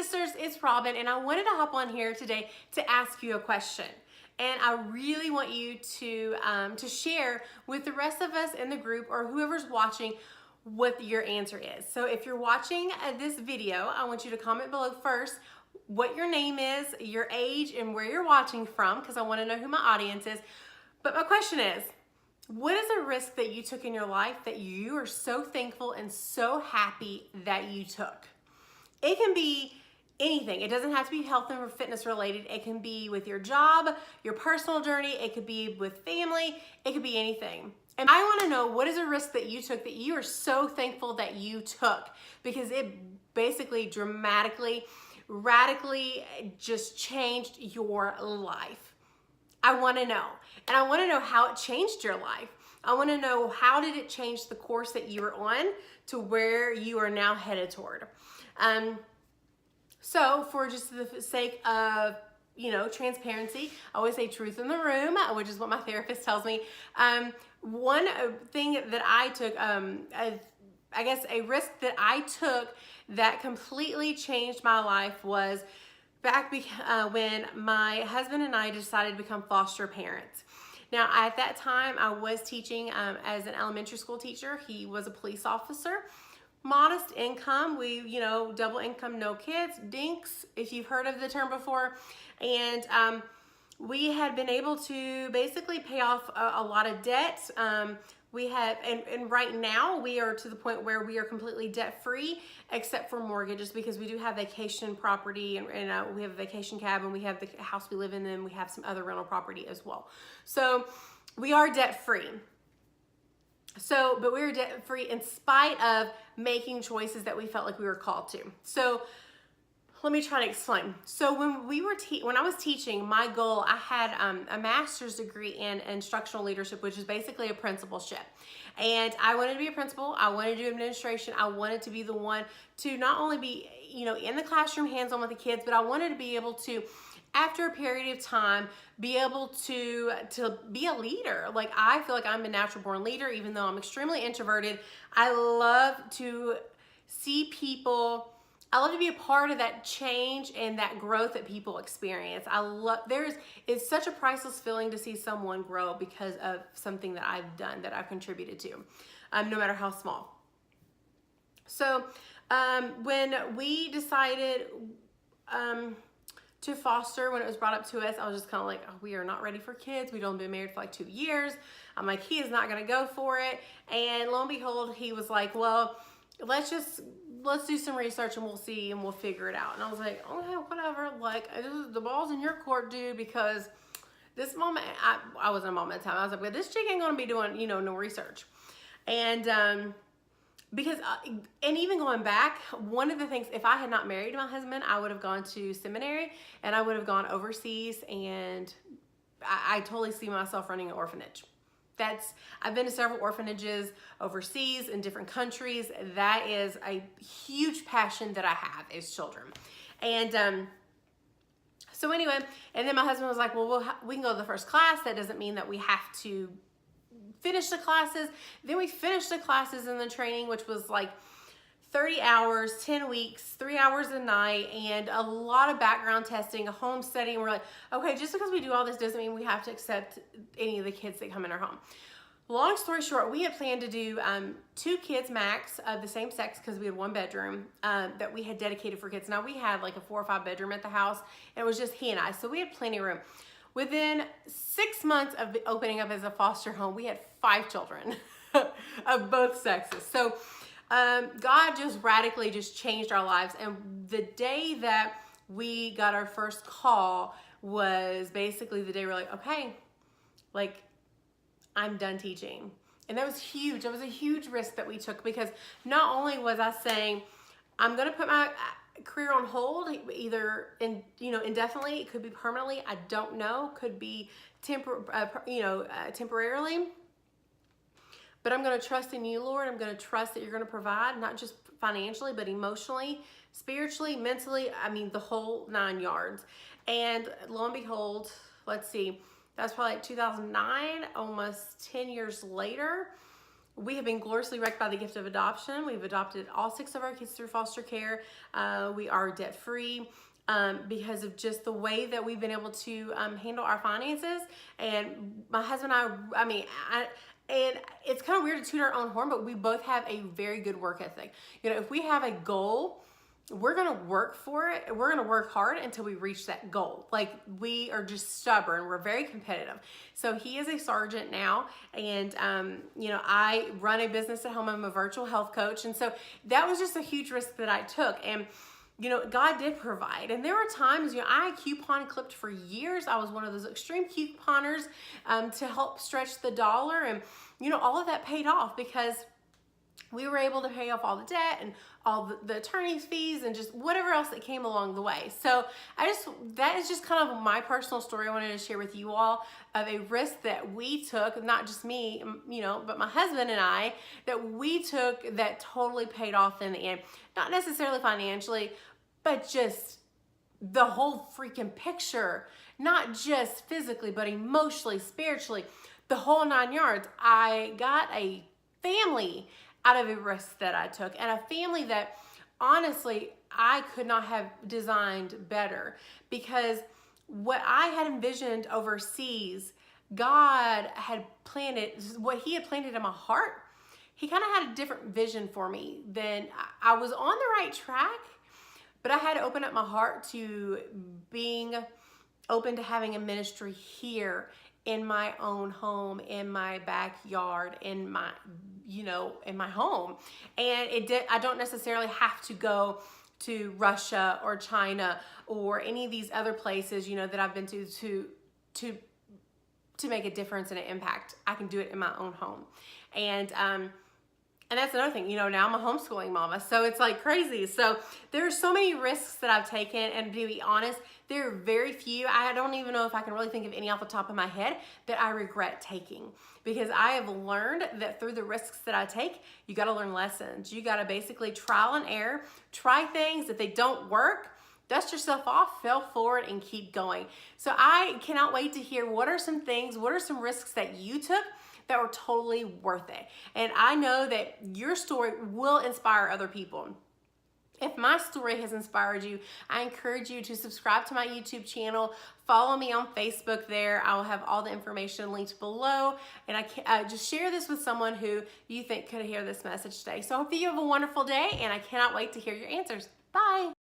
sisters, it's Robin, and I wanted to hop on here today to ask you a question. And I really want you to share with the rest of us in the group or whoever's watching what your answer is. So if you're watching this video, I want you to comment below first what your name is, your age, and where you're watching from, because I want to know who my audience is. But my question is, what is a risk that you took in your life that you are so thankful and so happy that you took? It can be anything. It doesn't have to be health and fitness related. It can be with your job, your personal journey. It could be with family. It could be anything. And I want to know, what is a risk that you took that you are so thankful that you took, because it basically dramatically, radically just changed your life. I want to know. And I want to know how it changed your life. I want to know, how did it change the course that you were on to where you are now headed toward. So for just the sake of, transparency, I always say truth in the room, which is what my therapist tells me. One thing that I took, I guess a risk that I took that completely changed my life was back when my husband and I decided to become foster parents. Now, at that time, I was teaching as an elementary school teacher. He was a police officer. Modest income, we, double income, no kids, dinks, if you've heard of the term before. And we had been able to basically pay off a lot of debt. We have, and right now we are to the point where we are completely debt free, except for mortgages, because we do have vacation property, and we have a vacation cabin, we have the house we live in, and we have some other rental property as well. So we are debt free. But we were debt free in spite of making choices that we felt like we were called to. So let me try to explain. So when I was teaching, my goal, I had a master's degree in instructional leadership, which is basically a principalship. And I wanted to be a principal. I wanted to do administration. I wanted to be the one to not only be, in the classroom, hands-on with the kids, but I wanted to be able to, after a period of time, be able to be a leader. Like, I feel like I'm a natural born leader, even though I'm extremely introverted. I love to see people. I love to be a part of that change and that growth that people experience. It's such a priceless feeling to see someone grow because of something that I've done, that I've contributed to, no matter how small. So when we decided to foster, when it was brought up to us, I was just kind of like, oh, we are not ready for kids. We'd only been married for like 2 years. I'm like, he is not going to go for it. And lo and behold, he was like, well, let's do some research and we'll see and we'll figure it out. And I was like, okay, whatever. Like, the ball's in your court, dude, because this moment, I was in a moment of time. I was like, well, this chick ain't going to be doing, no research. And, because, and even going back, one of the things, if I had not married my husband, I would have gone to seminary and I would have gone overseas, and I totally see myself running an orphanage. I've been to several orphanages overseas in different countries. That is a huge passion that I have, is children. And so anyway, and then my husband was like, well, we can go to the first class. That doesn't mean that we have to finish the classes. Then we finished the classes in the training, which was like 30 hours, 10 weeks, 3 hours a night, and a lot of background testing, a home study. And we're like, okay, just because we do all this doesn't mean we have to accept any of the kids that come in our home. Long story short, we had planned to do 2 kids max of the same sex, because we had 1 bedroom that we had dedicated for kids. Now, we had like a 4 or 5 bedroom at the house, and it was just he and I, so we had plenty of room. Within 6 months of opening up as a foster home, we had 5 children of both sexes. So God just radically just changed our lives. And the day that we got our first call was basically the day we're like, okay, like, I'm done teaching. And that was huge. It was a huge risk that we took, because not only was I saying, I'm going to put my career on hold, either indefinitely, it could be permanently, I don't know, could be temporarily, but I'm going to trust in you, Lord. I'm going to trust that you're going to provide, not just financially, but emotionally, spiritually, mentally, the whole 9 yards. And lo and behold, let's see, that's probably like 2009, almost 10 years later, we have been gloriously wrecked by the gift of adoption. We've adopted all 6 of our kids through foster care. We are debt free. Because of just the way that we've been able to handle our finances. And my husband and and it's kind of weird to toot our own horn, but we both have a very good work ethic. You know, if we have a goal, we're going to work for it. We're going to work hard until we reach that goal. Like, we are just stubborn. We're very competitive. So he is a sergeant now. And, you know, I run a business at home. I'm a virtual health coach. And so that was just a huge risk that I took. And, you know, God did provide. And there were times, you know, I coupon clipped for years. I was one of those extreme couponers to help stretch the dollar. And, you know, all of that paid off because we were able to pay off all the debt and all the attorney's fees and just whatever else that came along the way. So that is just kind of my personal story I wanted to share with you all, of a risk that we took, not just me, you know, but my husband and I, that we took that totally paid off in the end. Not necessarily financially, but just the whole freaking picture, not just physically, but emotionally, spiritually, the whole 9 yards. I got a family out of a risk that I took, and a family that honestly I could not have designed better, because what I had envisioned overseas, God had planted, what he had planted in my heart. He kind of had a different vision for me than I was on the right track, but I had to open up my heart to being open to having a ministry here in my own home, in my backyard, in my, you know, in my home. And I don't necessarily have to go to Russia or China or any of these other places, you know, that I've been to make a difference and an impact. I can do it in my own home. And that's another thing, you know, now I'm a homeschooling mama, so it's like crazy. So there are so many risks that I've taken, and to be honest, there are very few. I don't even know if I can really think of any off the top of my head that I regret taking, because I have learned that through the risks that I take, you got to learn lessons. You got to basically trial and error, try things. If they don't work, dust yourself off, fail forward, and keep going. So I cannot wait to hear what are some risks that you took that were totally worth it. And I know that your story will inspire other people. If my story has inspired you, I encourage you to subscribe to my YouTube channel. Follow me on Facebook there. I'll have all the information linked below. And I just share this with someone who you think could hear this message today. So I hope that you have a wonderful day, and I cannot wait to hear your answers. Bye.